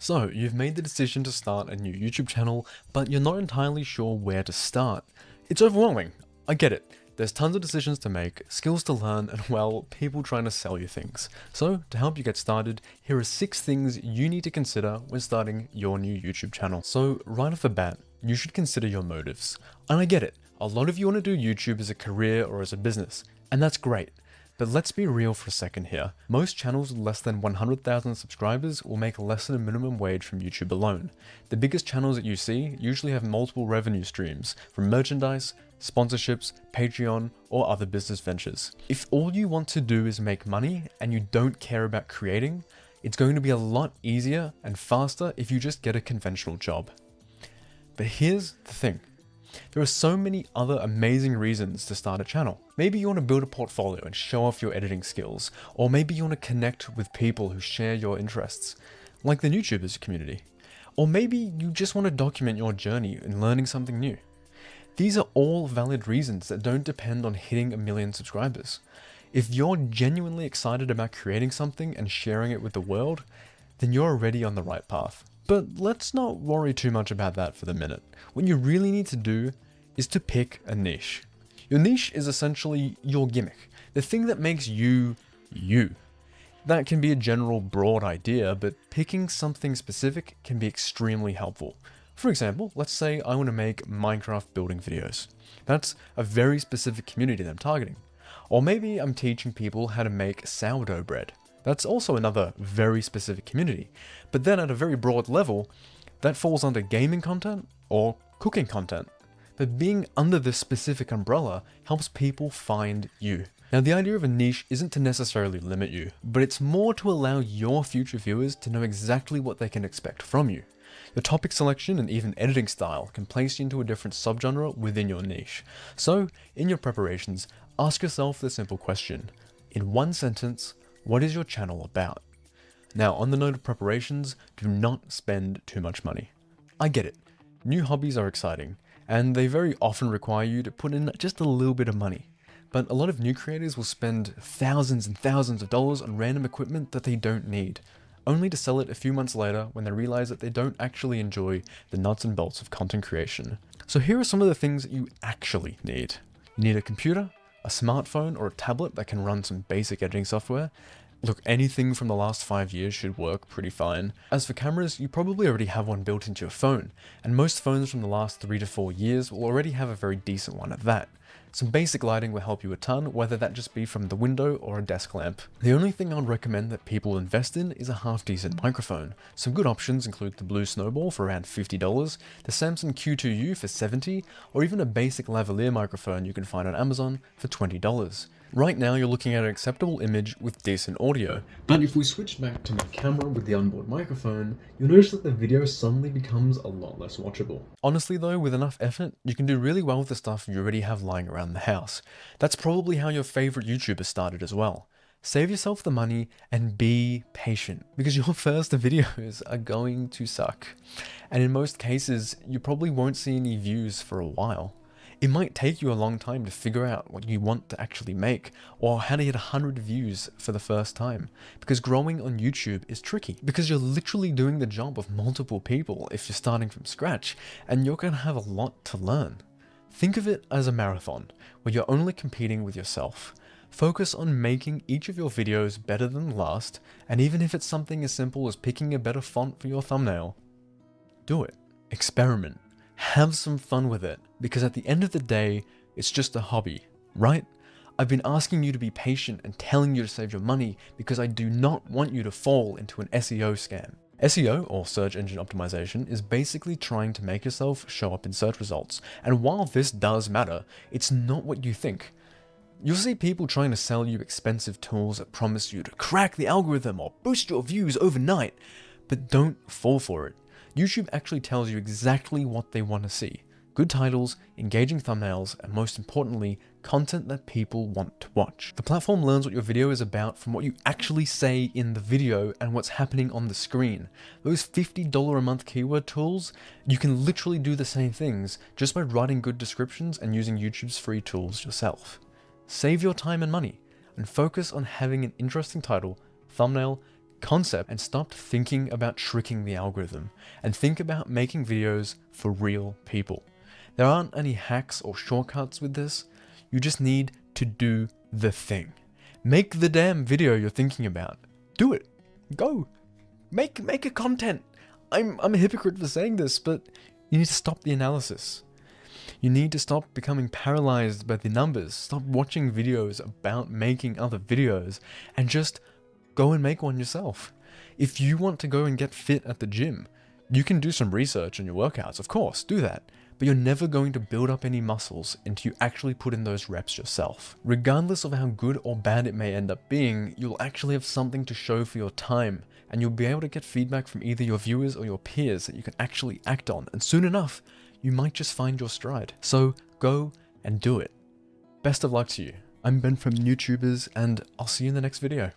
So, you've made the decision to start a new YouTube channel, but you're not entirely sure where to start. It's overwhelming. I get it. There's tons of decisions to make, skills to learn, and well, people trying to sell you things. So, to help you get started, here are 6 things you need to consider when starting your new YouTube channel. So, right off the bat, you should consider your motives. And I get it. A lot of you want to do YouTube as a career or as a business, and that's great. But let's be real for a second here. Most channels with less than 100,000 subscribers will make less than a minimum wage from YouTube alone. The biggest channels that you see usually have multiple revenue streams from merchandise, sponsorships, Patreon, or other business ventures. If all you want to do is make money and you don't care about creating, it's going to be a lot easier and faster if you just get a conventional job. But here's the thing. There are so many other amazing reasons to start a channel. Maybe you want to build a portfolio and show off your editing skills, or maybe you want to connect with people who share your interests, like the NewTubers community. Or maybe you just want to document your journey in learning something new. These are all valid reasons that don't depend on hitting 1 million subscribers. If you're genuinely excited about creating something and sharing it with the world, then you're already on the right path. But let's not worry too much about that for the minute. What you really need to do is to pick a niche. Your niche is essentially your gimmick, the thing that makes you, you. That can be a general broad idea, but picking something specific can be extremely helpful. For example, let's say I want to make Minecraft building videos. That's a very specific community that I'm targeting. Or maybe I'm teaching people how to make sourdough bread. That's also another very specific community. But then at a very broad level, that falls under gaming content or cooking content. But being under this specific umbrella helps people find you. Now, the idea of a niche isn't to necessarily limit you, but it's more to allow your future viewers to know exactly what they can expect from you. Your topic selection and even editing style can place you into a different subgenre within your niche. So, in your preparations, ask yourself the simple question. In one sentence, what is your channel about? Now, on the note of preparations, do not spend too much money. I get it. New hobbies are exciting, and they very often require you to put in just a little bit of money. But a lot of new creators will spend thousands and thousands of dollars on random equipment that they don't need, only to sell it a few months later when they realize that they don't actually enjoy the nuts and bolts of content creation. So here are some of the things that you actually need. You need a computer, a smartphone or a tablet that can run some basic editing software. Look, anything from the last 5 years should work pretty fine. As for cameras, you probably already have one built into your phone, and most phones from the last 3 to 4 years will already have a very decent one at that. Some basic lighting will help you a ton, whether that just be from the window or a desk lamp. The only thing I'd recommend that people invest in is a half-decent microphone. Some good options include the Blue Snowball for around $50, the Samsung Q2U for $70, or even a basic lavalier microphone you can find on Amazon for $20. Right now you're looking at an acceptable image with decent audio, but if we switch back to my camera with the onboard microphone, you'll notice that the video suddenly becomes a lot less watchable. Honestly though, with enough effort, you can do really well with the stuff you already have lying around the house. That's probably how your favorite YouTuber started as well. Save yourself the money and be patient, because your first videos are going to suck. And in most cases, you probably won't see any views for a while. It might take you a long time to figure out what you want to actually make, or how to get 100 views for the first time, because growing on YouTube is tricky, because you're literally doing the job of multiple people if you're starting from scratch, and you're going to have a lot to learn. Think of it as a marathon, where you're only competing with yourself. Focus on making each of your videos better than the last, and even if it's something as simple as picking a better font for your thumbnail, do it. Experiment. Have some fun with it, because at the end of the day, it's just a hobby, right? I've been asking you to be patient and telling you to save your money because I do not want you to fall into an SEO scam. SEO, or search engine optimization, is basically trying to make yourself show up in search results, and while this does matter, it's not what you think. You'll see people trying to sell you expensive tools that promise you to crack the algorithm or boost your views overnight, but don't fall for it. YouTube actually tells you exactly what they want to see. Good titles, engaging thumbnails, and most importantly, content that people want to watch. The platform learns what your video is about from what you actually say in the video and what's happening on the screen. Those $50 a month keyword tools, you can literally do the same things just by writing good descriptions and using YouTube's free tools yourself. Save your time and money, and focus on having an interesting title, thumbnail, concept and stop thinking about tricking the algorithm, and think about making videos for real people. There aren't any hacks or shortcuts with this. You just need to do the thing. Make the damn video you're thinking about. Do it. Go. Make a content. I'm a hypocrite for saying this, but you need to stop the analysis. You need to stop becoming paralyzed by the numbers. Stop watching videos about making other videos and just go and make one yourself. If you want to go and get fit at the gym, you can do some research on your workouts, of course, do that. But you're never going to build up any muscles until you actually put in those reps yourself. Regardless of how good or bad it may end up being, you'll actually have something to show for your time, and you'll be able to get feedback from either your viewers or your peers that you can actually act on, and soon enough, you might just find your stride. So go and do it. Best of luck to you. I'm Ben from NewTubers, and I'll see you in the next video.